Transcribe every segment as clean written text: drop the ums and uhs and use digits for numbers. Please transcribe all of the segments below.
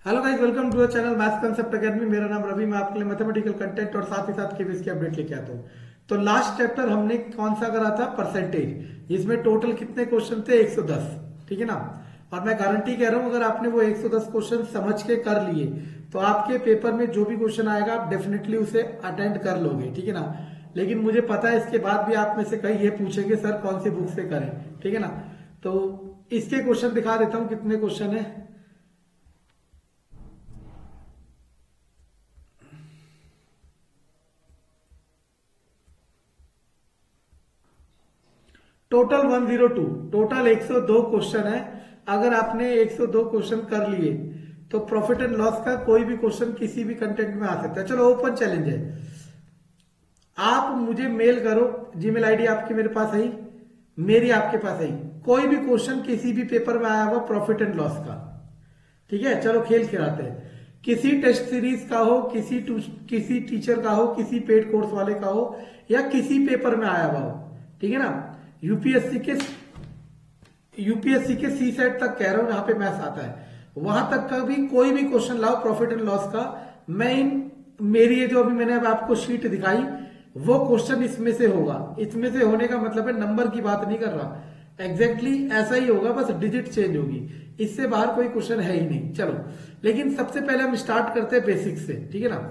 Hello guys, welcome to the channel maths concept academy. मेरा नाम रवि। मैं आपके लिए मैथमेटिकल कंटेंट और साथ ही साथ केबीएस की अपडेट लेके आता हूँ। तो लास्ट चैप्टर हमने कौन सा करा था? परसेंटेज। इसमें टोटल कितने क्वेश्चन थे? 110। ठीक है ना। और मैं गारंटी कह रहा हूँ, अगर आपने वो 110 क्वेश्चन समझ के कर लिए तो आपके पेपर में जो भी क्वेश्चन आएगा आप डेफिनेटली उसे अटेंड कर लोगे। ठीक है ना। लेकिन मुझे पता है इसके बाद भी आप में से कई ये पूछेंगे, सर कौन सी बुक से करें। ठीक है ना। तो इसके क्वेश्चन दिखा देता हूँ कितने क्वेश्चन है। टोटल 102, टोटल 102 क्वेश्चन है। अगर आपने 102 क्वेश्चन कर लिए तो प्रॉफिट एंड लॉस का कोई भी क्वेश्चन किसी भी कंटेंट में आ सकता है। चलो ओपन चैलेंज है, आप मुझे मेल करो। जीमेल आईडी आपकी मेरे पास है, मेरी आपके पास है। कोई भी क्वेश्चन किसी भी पेपर में आया हुआ प्रॉफिट एंड लॉस का। ठीक है, चलो खेल खिलाते हैं। किसी टेस्ट सीरीज का हो, किसी टीचर का हो, किसी पेड कोर्स वाले का हो, या किसी पेपर में आया हुआ हो। ठीक है ना। यूपीएससी के यूपीएससी के सी सेट तक कह रहा हूं, जहां पे मैथ्स आता है वहां तक का भी कोई भी क्वेश्चन लाओ प्रॉफिट एंड लॉस का। मैं इन मेरी ये जो अभी मैंने अब आपको शीट दिखाई, वो क्वेश्चन इसमें से होगा। इसमें से होने का मतलब है नंबर की बात नहीं कर रहा, एग्जैक्टली ऐसा ही होगा, बस डिजिट चेंज होगी। इससे बाहर कोई क्वेश्चन है ही नहीं। चलो, लेकिन सबसे पहले हम स्टार्ट करते हैं बेसिक से। ठीक है ना।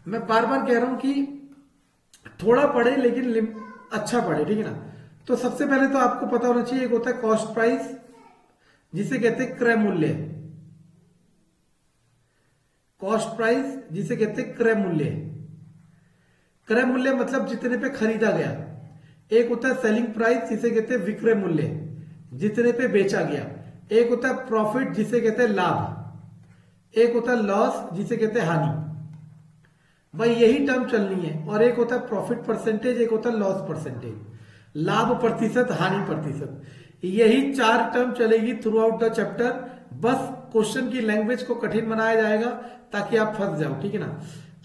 मैं बार बार कह रहा हूं कि थोड़ा पढ़े लेकिन अच्छा पढ़े। ठीक है ना। तो सबसे पहले तो आपको पता होना चाहिए, एक होता है कॉस्ट प्राइस जिसे कहते हैं क्रय मूल्य। कॉस्ट प्राइस जिसे कहते हैं क्रय मूल्य। क्रय मूल्य मतलब जितने पे खरीदा गया। एक होता है सेलिंग प्राइस जिसे कहते हैं विक्रय मूल्य, जितने पे बेचा गया। एक होता है प्रॉफिट जिसे कहते हैं लाभ। एक होता है लॉस जिसे कहते हैं हानि। भाई यही टर्म चलनी है। और एक होता है प्रॉफिट परसेंटेज, एक होता है लॉस परसेंटेज। लाभ प्रतिशत, हानि प्रतिशत। यही चार टर्म चलेगी थ्रू आउट द चैप्टर। बस क्वेश्चन की लैंग्वेज को कठिन बनाया जाएगा ताकि आप फंस जाओ। ठीक है ना।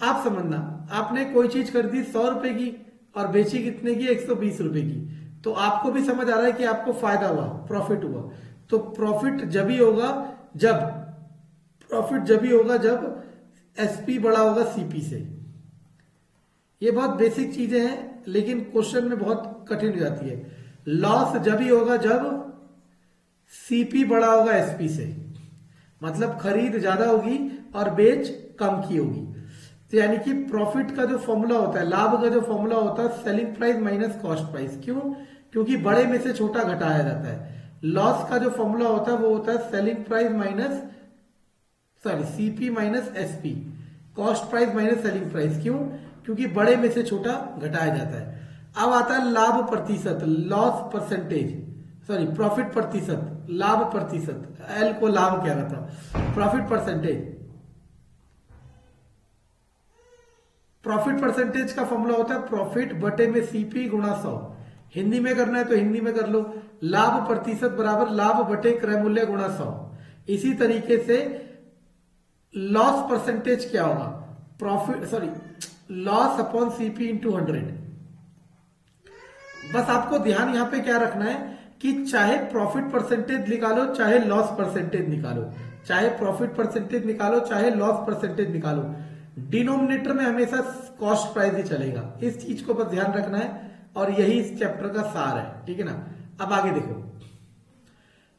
आप समझना, आपने कोई चीज खरीदी 100 रुपए की और बेची कितने की? 120 रुपए की। तो आपको भी समझ आ रहा है कि आपको फायदा हुआ, प्रॉफिट हुआ। तो प्रॉफिट जब ही होगा जब प्रॉफिट जब ही होगा जब एसपी बड़ा होगा सीपी से। ये बहुत बेसिक चीजें हैं लेकिन क्वेश्चन में बहुत कठिन हो जाती है। लॉस जब ही होगा जब सीपी बड़ा होगा एसपी से, मतलब खरीद ज्यादा होगी और बेच कम की होगी। तो यानी कि प्रॉफिट का जो फॉर्मूला होता है, लाभ का जो फॉर्मूला होता है, selling price minus cost price. क्यों? क्योंकि बड़े में से छोटा घटाया जाता है। लॉस का जो फॉर्मूला होता है वो होता है selling price minus, sorry, CP minus SP. Cost price minus selling price. क्यों? क्योंकि बड़े में से छोटा घटाया जाता है। अब आता है लाभ प्रतिशत, लॉस परसेंटेज, सॉरी प्रॉफिट प्रतिशत, लाभ प्रतिशत। एल को लाभ कह रहा था, प्रॉफिट परसेंटेज। प्रॉफिट परसेंटेज का फॉर्मूला होता है प्रॉफिट बटे में सीपी गुणा 100। हिंदी में करना है तो हिंदी में कर लो। लाभ प्रतिशत बराबर लाभ बटे क्रय मूल्य गुणा 100। इसी तरीके से लॉस परसेंटेज क्या होगा? Profit, sorry, loss upon CP into 100। बस आपको ध्यान यहां पे क्या रखना है कि चाहे प्रॉफिट परसेंटेज निकालो चाहे लॉस परसेंटेज निकालो, चाहे प्रॉफिट परसेंटेज निकालो चाहे लॉस परसेंटेज निकालो, डिनोमिनेटर में हमेशा कॉस्ट प्राइस ही चलेगा। इस चीज को बस ध्यान रखना है और यही इस चैप्टर का सार है। ठीक है ना। अब आगे देखो,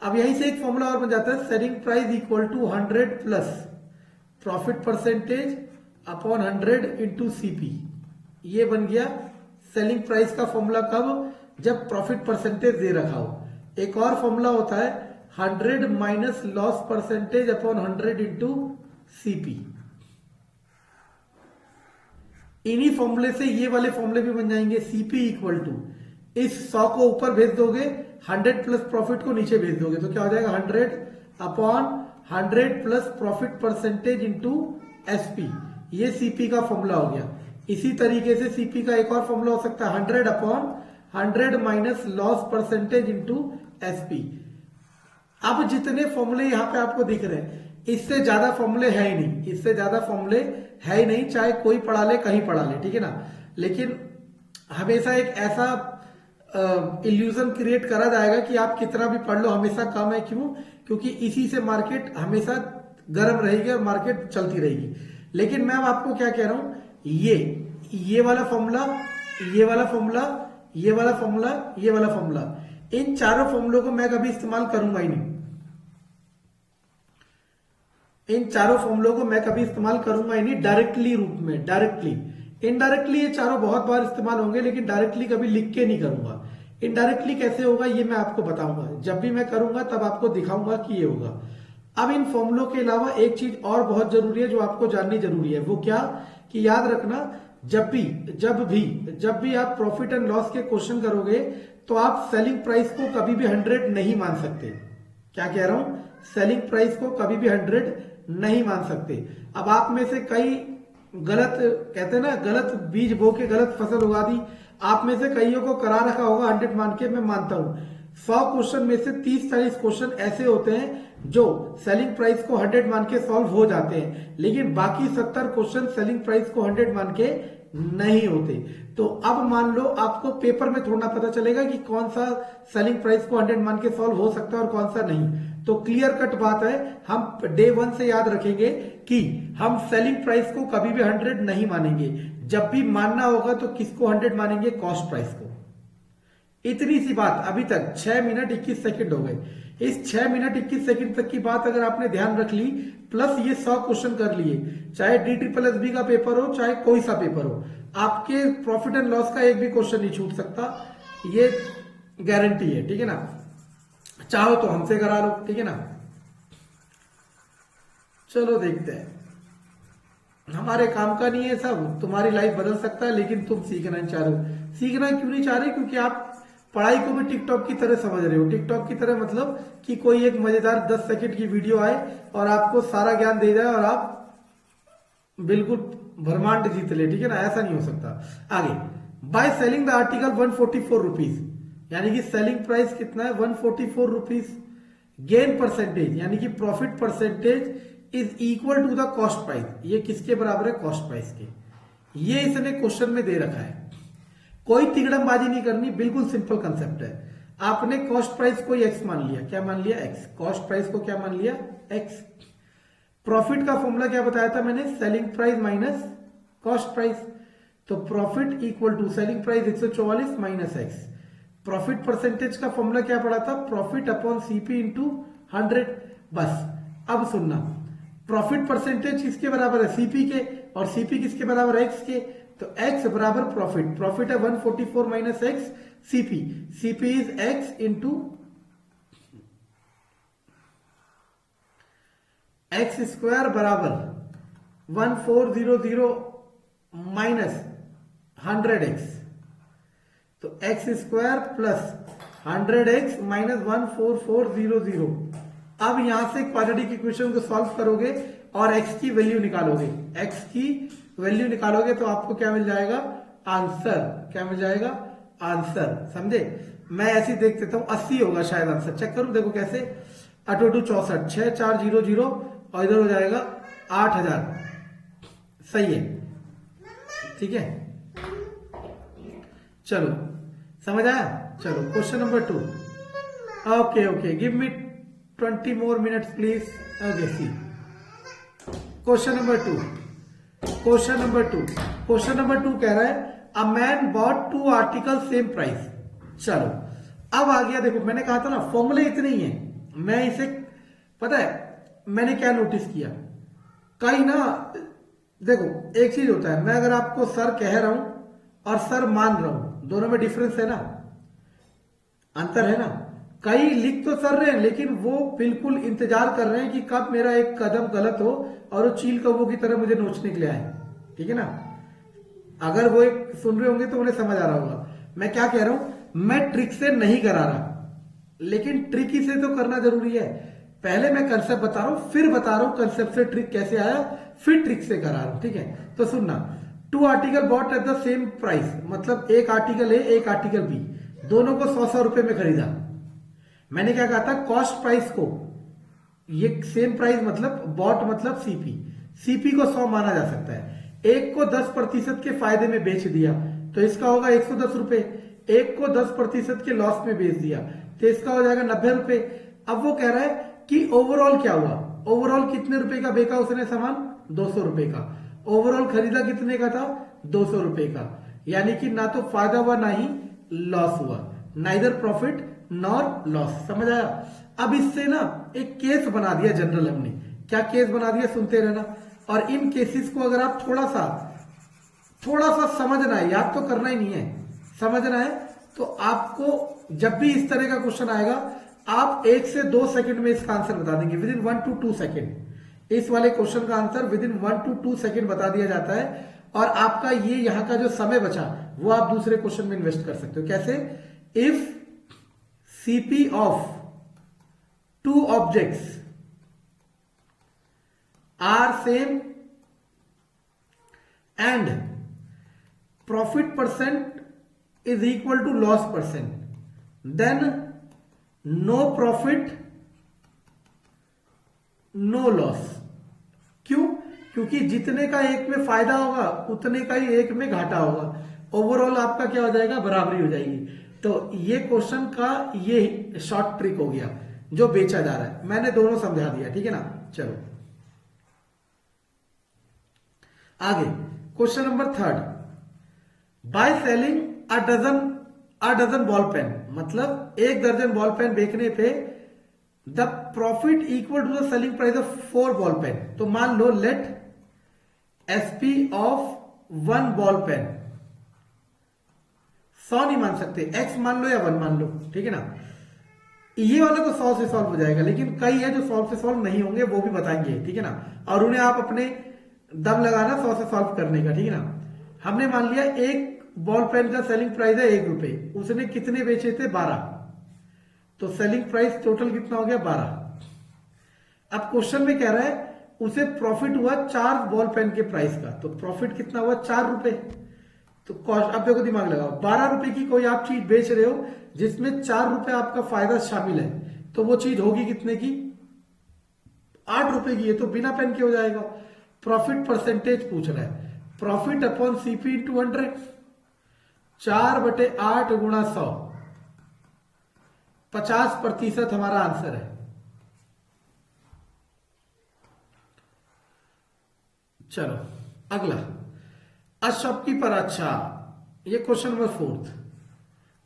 अब यहीं से एक फॉर्मूला और बन जाता है, selling price equal to 100 plus profit percentage upon 100 into CP. ये बन गया सेलिंग प्राइस का फॉर्मूला। कब? जब प्रॉफिट परसेंटेज दे रखा हो। एक और फॉर्मूला होता है 100 minus loss percentage upon 100 into CP. इन्हीं फॉर्मूले से ये वाले फॉर्मूले भी बन जाएंगे। सीपी इक्वल टू, इस 100 को ऊपर भेज दोगे, 100 प्लस प्रॉफिट को नीचे भेज दोगे, तो क्या हो जाएगा? 100 upon 100 plus profit percentage into SP. ये सीपी का फॉर्मूला हो गया। इसी तरीके से सीपी का एक और फॉर्मूला हो सकता है 100 upon 100 minus loss percentage into SP. अब जितने फॉर्मूले यहां पे आपको दिख रहे हैं, इससे ज्यादा फॉर्मूले है ही नहीं, इससे ज्यादा फॉर्मूले है ही नहीं, चाहे कोई पढ़ा ले कहीं पढ़ा ले। ठीक है ना। लेकिन हमेशा एक ऐसा इल्यूजन क्रिएट करा जाएगा कि आप कितना भी पढ़ लो हमेशा कम है। क्यों? क्योंकि इसी से मार्केट हमेशा गर्म रहेगी और मार्केट चलती रहेगी। लेकिन मैं अब आपको क्या कह रहा हूं, ये वाला फॉर्मूला, ये वाला फॉर्मूला, ये वाला फॉर्मूला, ये वाला फॉर्मूला, इन चारों फॉर्मूलों को मैं कभी इस्तेमाल करूंगा ही नहीं। इन चारों फॉर्मूलों को मैं कभी इस्तेमाल करूंगा ही नहीं डायरेक्टली रूप में, डायरेक्टली। इनडायरेक्टली ये चारों बहुत बार इस्तेमाल होंगे, लेकिन डायरेक्टली कभी लिख के नहीं करूंगा। इनडायरेक्टली कैसे होगा ये मैं आपको बताऊंगा, जब भी मैं करूंगा तब आपको दिखाऊंगा कि ये होगा। अब इन फॉर्मूलों के अलावा एक चीज और बहुत जरूरी है जो आपको जाननी जरूरी है, वो क्या कि याद रखना, जब भी आप प्रॉफिट एंड लॉस के क्वेश्चन करोगे तो आप सेलिंग प्राइस को कभी भी 100 नहीं मान सकते। क्या कह रहा हूं, सेलिंग प्राइस को कभी भी 100 नहीं मान सकते। अब आप में से कई गलत, कहते हैं ना, गलत बीज बो के गलत फसल उगा दी। आप में से कईयों को करा रखा होगा 100 मान के, मैं मानता हूं। 100 क्वेश्चन में से 30-40 क्वेश्चन ऐसे होते हैं जो सेलिंग प्राइस को 100 मान के सॉल्व हो जाते हैं, लेकिन बाकी 70 क्वेश्चन सेलिंग प्राइस को 100 मान के नहीं होते। तो अब मान लो आपको पेपर में थोड़ा पता चलेगा कि कौन सा सेलिंग प्राइस को 100 मान के सॉल्व हो सकता है और कौन सा नहीं। तो क्लियर कट बात है, हम डे 1 से याद रखेंगे कि हम सेलिंग प्राइस को कभी भी 100 नहीं मानेंगे। जब भी मानना होगा तो किसको 100 मानेंगे, कॉस्ट प्राइस को। इतनी सी बात। अभी तक 6 मिनट 21 सेकंड हो गए। इस 6 मिनट 21 सेकंड तक की बात अगर आपने ध्यान रख ली, प्लस ये 100 क्वेश्चन कर लिए, चाहे DSSB का पेपर हो चाहे कोई सा पेपर हो, आपके प्रॉफिट एंड लॉस का एक भी क्वेश्चन नहीं छूट सकता, ये गारंटी है। ठीक है ना, चाहो तो हमसे करा लो, ठीक है ना। चलो देखते हैं, हमारे काम का नहीं है सब, तुम्हारी लाइफ बदल सकता है लेकिन तुम सीखना नहीं चाह रहे हो। सीखना क्यों नहीं चाह रहे, क्योंकि आप पढ़ाई को भी टिकटॉक की तरह समझ रहे हो। टिकटॉक की तरह मतलब कि कोई एक मजेदार 10 सेकंड की वीडियो आए और आपको सारा ज्ञान दे जाए और आप बिल्कुल ब्रह्मांड जीत ले, ठीक है ना, ऐसा नहीं हो सकता। आगे, by selling the article 144 rupees, यानी कि सेलिंग प्राइस कितना है, 144 रुपीज। गेन परसेंटेज यानी कि profit percentage is equal to the cost price, ये किसके बराबर है, कॉस्ट प्राइस के। ये इसने क्वेश्चन में दे रखा है, कोई तिगड़मबाजी नहीं करनी, बिल्कुल सिंपल कंसेप्ट है। आपने कॉस्ट प्राइस को एक्स मान लिया, क्या मान लिया, एक्स। कॉस्ट प्राइस को क्या मान लिया, एक्स। प्रॉफिट का फॉर्मूला क्या बताया था मैंने, selling price minus cost price. तो profit equal to selling price 144 minus X. Profit percentage का फॉर्मूला क्या पड़ा था, प्रॉफिट अपॉन सीपी इंटू 100। बस अब सुनना, प्रॉफिट परसेंटेज किसके बराबर है, सीपी के, और सीपी किसके बराबर है, एक्स के। तो एक्स बराबर प्रॉफिट, प्रॉफिट है 144 minus x, CP, CP is x into x square बराबर 1400 माइनस 100x। तो x square plus 100x minus 14400। अब यहां से क्वाड्रेटिक इक्वेशन को सॉल्व करोगे और x की वैल्यू निकालोगे, x की वैल्यू निकालोगे तो आपको क्या मिल जाएगा, आंसर। क्या मिल जाएगा, आंसर। समझे, मैं ऐसे ही देख देता हूं, 80 होगा शायद आंसर। चेक करूं, देखो कैसे, 8 2 64, 6400 और इधर हो जाएगा 8000। सही है, ठीक है। चलो समझ आया। चलो question number 2। Okay okay, give me 20 more minutes please. Okay, see. Question number 2. Question number 2. Question number 2 कह रहा है a man bought 2 articles same price. चलो अब आ गया, देखो मैंने कहा था ना फॉर्मूले इतने ही हैं। मैं इसे, पता है मैंने क्या नोटिस किया, कहीं ना, देखो एक चीज होता है, मैं अगर आपको सर कह रहा हूं और सर मान रहा हूं, दोनों में डिफरेंस है ना, अंतर है ना। कई लिख तो सर रहे हैं लेकिन वो बिल्कुल इंतजार कर रहे हैं कि कब मेरा एक कदम गलत हो और वो चील कौवों की तरह मुझे नोचने के लिए आए, ठीक है ना। अगर वो एक सुन रहे होंगे तो उन्हें समझ आ रहा होगा मैं क्या कह रहा हूं। मैं ट्रिक से नहीं करा रहा, लेकिन ट्रिकी से तो करना जरूरी है। पहले मैं कंसेप्ट बता रहा हूं, फिर बता रहा हूं कंसेप्ट से ट्रिक कैसे आया, फिर ट्रिक से करा रहा हूं, ठीक है। तो सुनना, 2 article bought at the same price, मतलब एक आर्टिकल ए एक आर्टिकल बी, दोनों को 100 रुपए में खरीदा। मैंने क्या कहा था, कॉस्ट प्राइस को, ये सेम प्राइस मतलब बॉट मतलब सीपी, सीपी को 100 माना जा सकता है। एक को 10% के फायदे में बेच दिया तो इसका होगा 110 रुपए, एक को 10% के लॉस में बेच दिया तो इसका हो जाएगा 90 रुपए। अब वो कह रहा है कि ओवरऑल क्या हुआ, ओवरऑल कितने रुपए का बेचा उसने सामान? 200 रुपए का। ओवरऑल खरीदा कितने का था? 200 रुपए का। यानी कि ना तो फायदा हुआ ना ही लॉस हुआ, नाइदर प्रॉफिट नॉर लॉस। समझ आया? अब इससे ना एक केस बना दिया जनरल हमने। क्या केस बना दिया? सुनते रहना। और इन केसेस को अगर आप थोड़ा सा समझना है, याद तो करना ही नहीं है, समझना है, तो आपको जब भी इस तरह का क्वेश्चन आएगा आप 1 से 2 सेकंड में इसका आंसर बता देंगे, विद इन 1 to 2 सेकंड। इस वाले क्वेश्चन का answer with in 1 to 2 second बता दिया जाता है। और आपका ये यहां का जो समय बचा वो आप दूसरे क्वेश्चन में इन्वेस्ट कर सकते हो। कैसे? If CP of 2 objects are same and profit percent is equal to loss percent, then no profit no loss. क्यों? क्योंकि जितने का एक में फायदा होगा उतने का ही एक में घाटा होगा। ओवरऑल आपका क्या हो जाएगा? बराबरी हो जाएगी। तो ये क्वेश्चन का ये शॉर्ट ट्रिक हो गया जो बेचा जा रहा है। मैंने दोनों समझा दिया, ठीक है ना। चलो आगे, question number 3। By selling a dozen ball pen, मतलब 1 दर्जन बॉल पेन बेचने पे the profit equal to the selling price of 4 ball pen. तो मान लो let SP of 1 ball pen 100 नहीं मान सकते, एक्स मान लो या 1 मान लो, ठीक है ना। ये वाला तो 100 से सॉल्व हो जाएगा, लेकिन कई है जो 100 से सॉल्व नहीं होंगे, वो भी बताएंगे, ठीक है ना। और उन्हें आप अपने दम लगाना 100 से सॉल्व करने का, ठीक है ना। हमने मान लिया एक बॉल पेन का सेलिंग प्राइस है 1 रुपए, उसने कितने बेचे थे? 12। तो सेलिंग प्राइस टोटल कितना हो गया? 12। अब क्वेश्चन में कह रहा है उसे प्रॉफिट हुआ 4 बॉल पेन के प्राइस का, तो प्रॉफिट कितना हुआ? 4 रुपए। तो कॉस्ट, अब देखो दिमाग लगाओ, 12 रुपए की कोई आप चीज बेच रहे हो जिसमें 4 रुपए आपका फायदा शामिल है, तो वो चीज होगी कितने की? 8 रुपए की है, तो बिना पेन के हो जाएगा। प्रॉफिट परसेंटेज पूछ रहा है, प्रॉफिट अपॉन सीपी इंटू 100, 4/8 गुणा 100, 50% हमारा आंसर है। चलो अगला, अ शॉपकीपर। अच्छा, ये क्वेश्चन नंबर 4।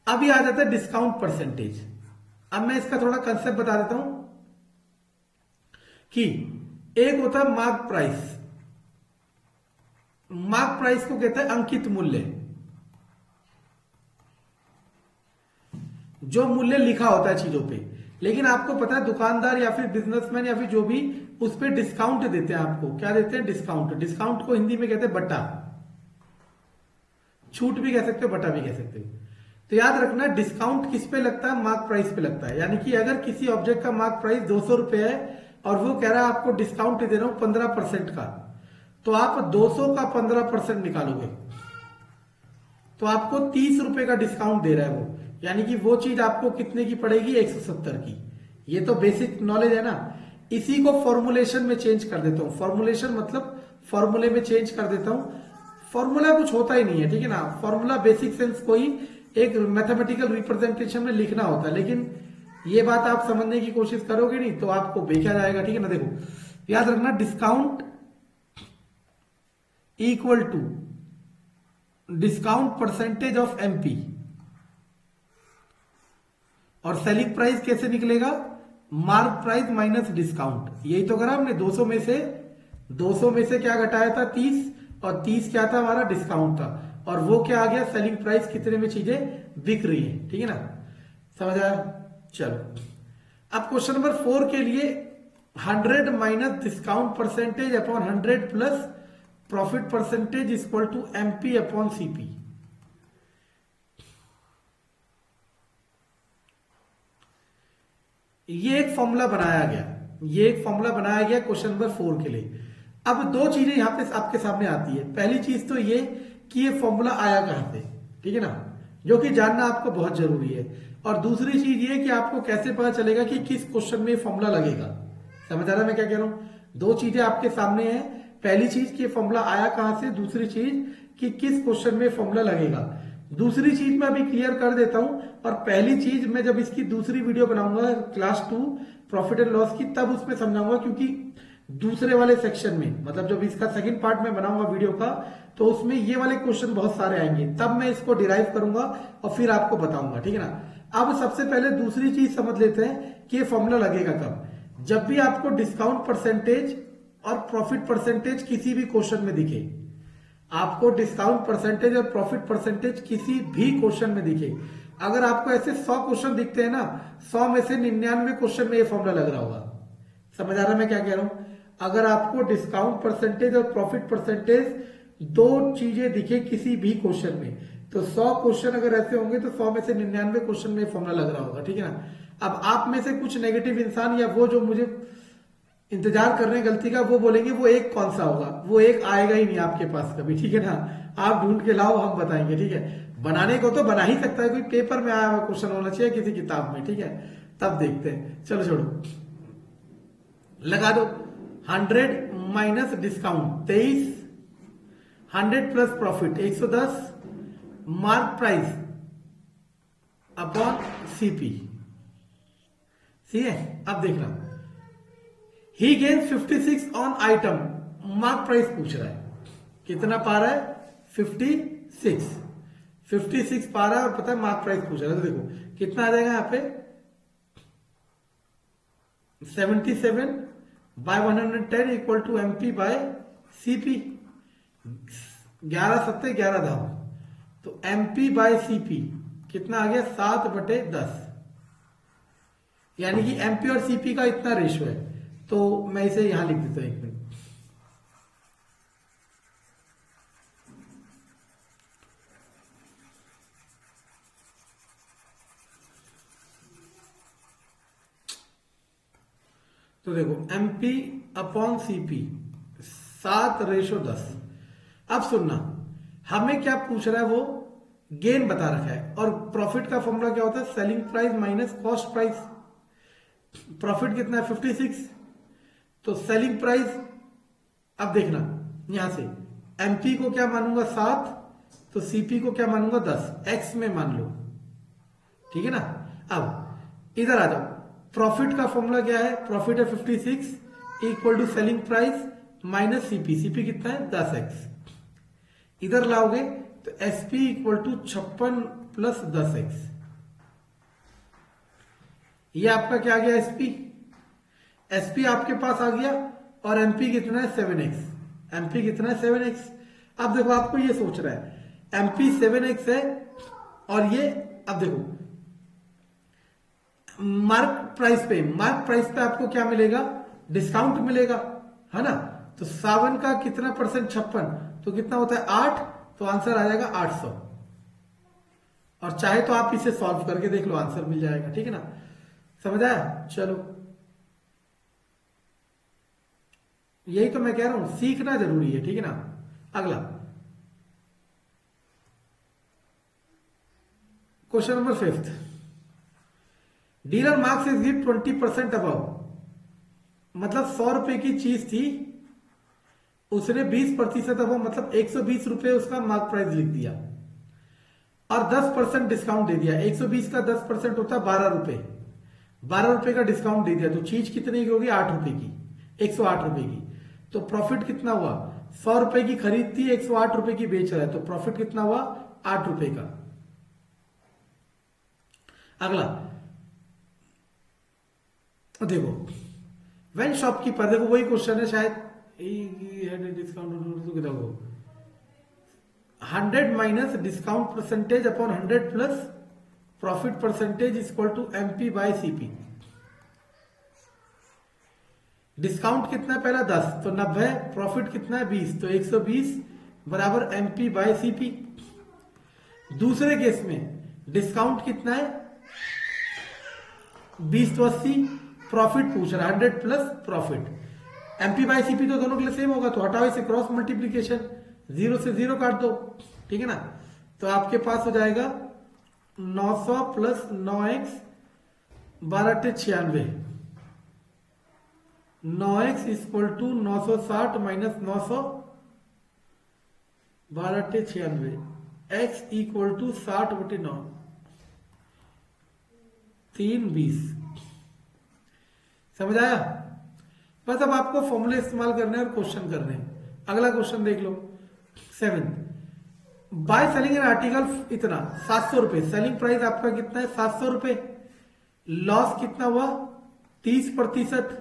अभी आ जाता है डिस्काउंट परसेंटेज। अब मैं इसका थोड़ा कंसेप्ट बता देता हूं कि एक होता है मार्क प्राइस। मार्क प्राइस को कहते हैं अंकित मूल्य, जो मूल्य लिखा होता है चीजों पे। लेकिन आपको पता है दुकानदार या फिर बिजनेसमैन या फिर जो भी उस पर डिस्काउंट देते हैं। आपको क्या देते हैं? डिस्काउंट। डिस्काउंट को हिंदी में कहते हैं बट्टा। छूट भी कह सकते हो, बट्टा भी कह सकते हो। तो याद रखना डिस्काउंट किस पे लगता है? मार्क प्राइस पे लगता है। यानी कि अगर किसी ऑब्जेक्ट का मार्क प्राइस 200 रुपए है और वो कह रहा है आपको डिस्काउंट दे रहा हूं 15% का, तो आप 200 का 15% निकालोगे तो आपको 30 रुपए का डिस्काउंट दे रहा है वो। यानी कि वो चीज आपको कितने की पड़ेगी? 170 की। ये तो बेसिक नॉलेज है ना। इसी को फॉर्मुलेशन में चेंज कर देता हूं। फॉर्मुलेशन मतलब फॉर्मूले में चेंज कर देता हूं। फॉर्मूला कुछ होता ही नहीं है, ठीक है ना। फॉर्मूला बेसिक सेंस को ही एक मैथमेटिकल रिप्रेजेंटेशन में लिखना होता है, लेकिन ये बात आप समझने की कोशिश करोगे नहीं तो आपको बेचा जाएगा, ठीक है ना। देखो याद रखना, discount equal to discount percentage of MP, और सेलिंग प्राइस कैसे निकलेगा? Mark price minus discount. यही तो करा हमने। 200 में से क्या घटाया था? 30, और 30 क्या था? हमारा डिस्काउंट था। और वो क्या आ गया? सेलिंग प्राइस कितने में चीजें बिक रही है, ठीक है ना। समझ आया? चलो अब क्वेश्चन नंबर 4 के लिए 100 minus discount percentage upon 100 plus profit percentage equal to MP upon CP. ये एक फॉर्मूला बनाया गया क्वेश्चन नंबर 4 के लिए। अब 2 चीजें यहां पे आपके सामने आती है। पहली चीज तो ये कि ये फॉर्मूला आया कहां से, ठीक है ना, जो कि जानना आपको बहुत जरूरी है। और दूसरी चीज ये कि आपको कैसे पता चलेगा कि किस क्वेश्चन में फॉर्मूला लगेगा। समझ आ रहा है मैं क्या कह रहा हूं? 2 चीजें आपके सामने हैं। पहली चीज कि फॉर्मूला आया कहां से, दूसरी चीज कि किस क्वेश्चन में फॉर्मूला लगेगा। दूसरी चीज मैं अभी क्लियर कर देता हूं, और पहली चीज मैं जब इसकी दूसरी वीडियो बनाऊंगा क्लास 2 प्रॉफिट एंड लॉस की, तब उसमें समझाऊंगा, क्योंकि दूसरे वाले सेक्शन में, मतलब जब इसका सेकंड पार्ट में बनाऊंगा वीडियो का, तो उसमें ये वाले क्वेश्चन बहुत सारे आएंगे, तब मैं इसको डिराइव करूंगा और फिर आपको बताऊंगा, ठीक है ना। अब सबसे पहले दूसरी चीज समझ लेते हैं कि ये फॉर्मूला लगेगा कब। जब भी आपको डिस्काउंट परसेंटेज और प्रॉफिट परसेंटेज किसी भी क्वेश्चन में दिखे, आपको डिस्काउंट परसेंटेज और प्रॉफिट परसेंटेज किसी भी क्वेश्चन में दिखे, अगर आपको ऐसे 100 क्वेश्चन दिखते हैं ना, 100 में से 99 क्वेश्चन में ये फॉर्मूला लग रहा होगा। समझ आ रहा है मैं क्या कह रहा हूं? अगर आपको डिस्काउंट परसेंटेज और प्रॉफिट परसेंटेज दो चीजें दिखे किसी भी क्वेश्चन में, तो 100 क्वेश्चन अगर ऐसे होंगे तो 100 में से 99 क्वेश्चन में फॉर्मूला लग रहा होगा, ठीक है ना। अब आप में से कुछ नेगेटिव इंसान या वो जो मुझे इंतजार कर रहे हैं गलती का, वो बोलेंगे वो एक कौन सा होगा, वो एक आएगा ही नहीं आपके पास कभी, ठीक है ना। आप ढूंढ के लाओ, हम बताएंगे, ठीक है। बनाने को तो बना ही सकता है, कोई पेपर में आया हुआ क्वेश्चन होना चाहिए किसी किताब में, ठीक है। तब देखते हैं, चलो छोड़ो, लगा दो। 100 minus discount 23, 100 plus profit 110, mark price upon CP. ठीक है, अब देखना, ही gains 56 on item, mark price पूछ रहा है, कितना पा रहा है? 56 पा रहा है, और पता है मार्क प्राइस पूछ रहा है, तो देखो कितना आ जाएगा यहाँ पे, 77 by 110 equal to MP by CP. 11 सत्ते 11 धाम, तो एमपी बाय सीपी कितना आ गया? 7/10, यानी कि एमपी और सीपी का इतना रेशियो है। तो मैं इसे यहां लिख देता हूं, एक मिनट। तो देखो एमपी अपॉन सीपी 7/10। अब सुनना, हमें क्या पूछ रहा है, वो गेन बता रखा है, और प्रॉफिट का फॉर्मूला क्या होता है? Selling price minus cost price. Profit कितना है? 56। तो सेलिंग प्राइस, अब देखना यहां से, एमपी को क्या मानूंगा? 7, तो सीपी को क्या मानूंगा? 10, एक्स में मान लो, ठीक है ना। अब इधर आ जाओ, प्रॉफिट का फॉर्मूला क्या है? प्रॉफिट है 56 equal to selling price minus CP. CP कितना है? 10x। इधर लाओगे तो SP equal to 56 plus 10x। ये आपका क्या आ गया? एसपी। एसपी आपके पास आ गया, और एमपी कितना है? 7x। एमपी कितना है? 7x। अब देखो, आपको ये सोच रहा है एमपी 7x है, और ये, अब देखो मार्क प्राइस पे आपको क्या मिलेगा? डिस्काउंट मिलेगा, है ना। तो 7 का कितना परसेंट? 56, तो कितना होता है? 8। तो आंसर आ जाएगा 800। और चाहे तो आप इसे सॉल्व करके देख लो, आंसर मिल जाएगा, ठीक है ना। समझ आया? चलो, यही तो मैं कह रहा हूं, सीखना जरूरी है, ठीक है ना। अगला question number 5। Dealer marks is give 20% above, मतलब 100 रुपए की चीज थी, उसने 20% अबव, मतलब 120 रुपए उसका मार्क प्राइस लिख दिया, और 10% डिस्काउंट दे दिया। 120 का 10% होता है 12 रुपए। 12 रुपए का डिस्काउंट दे दिया, तो चीज कितने की होगी? 8 रुपए की, 108 रुपए की। तो प्रॉफिट कितना हुआ? 100 रुपए की खरीद थी, 108 रुपए की बेच रहा है, तो प्रॉफिट कितना हुआ? 8 रुपए का। अगला देखो, वेन शॉपकीपर, देखो वही क्वेश्चन है शायद, डिस्काउंट कितना हो, 100 minus discount percentage upon 100 plus profit percentage equal to MP by CP. Discount कितना है? पहला 10, तो 90, प्रॉफिट कितना है? 20, तो 120 बराबर एमपी बाय सीपी। दूसरे केस में डिस्काउंट कितना है? 20 तो 80, प्रॉफिट पूछ रहा है 100 plus profit. MP by CP तो दोनों के लिए सेम होगा, तो हटाओ इसे, क्रॉस मल्टीप्लीकेशन, 0 से 0 काट दो, ठीक है ना। तो आपके पास हो जाएगा 900 plus 9x, 12×96, 9x equal to 960 minus 900, 12×96, x equal to 60/9, 3 20। समझ आया? बस अब आपको फॉर्मूले इस्तेमाल करने हैं और क्वेश्चन करने हैं। अगला क्वेश्चन देख लो 7। बाय सेलिंग एन आर्टिकल इतना 700 रुपए, सेलिंग प्राइस आपका कितना है 700 रुपए, लॉस कितना हुआ 30%।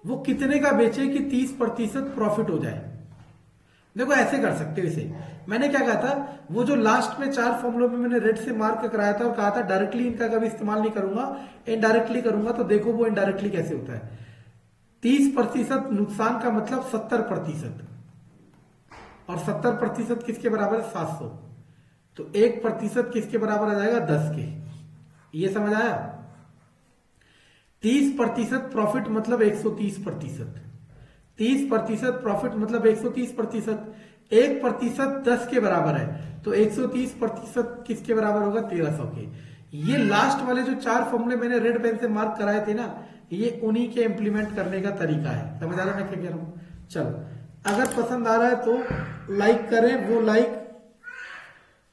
वो कितने का बेचे कि 30% प्रॉफिट हो जाए? देखो ऐसे कर सकते हो इसे। मैंने क्या कहा था, वो जो लास्ट में 4 फॉर्मूलों में मैंने रेड से मार्क कराया था और कहा था डायरेक्टली इनका कभी इस्तेमाल नहीं करूंगा, इनडायरेक्टली करूंगा। तो देखो वो इनडायरेक्टली कैसे होता है। 30% नुकसान का मतलब 70%, और 70% किसके बराबर है 700। तो 1% किसके बराबर आ जाएगा 10 के। ये समझ आया? 30% प्रॉफिट मतलब 130%, 30% प्रॉफिट मतलब 130%, 1% 10 के बराबर है। तो 130% किसके बराबर होगा 1300 के। ये लास्ट वाले जो 4 फॉर्मूले मैंने रेड पेन से मार्क कराए थे ना, ये उन्हीं के इंप्लीमेंट करने का तरीका है। समझ आ रहा है मैं क्या कह रहा हूं? चलो, अगर पसंद आ रहा है तो लाइक करें, वो लाइक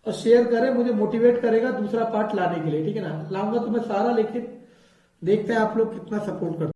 और शेयर करें, मुझे मोटिवेट करेगा दूसरा पार्ट लाने के लिए। ठीक है ना? लाऊंगा तो मैं सारा, लेकिन देखते हैं आप लोग कितना सपोर्ट करते हैं।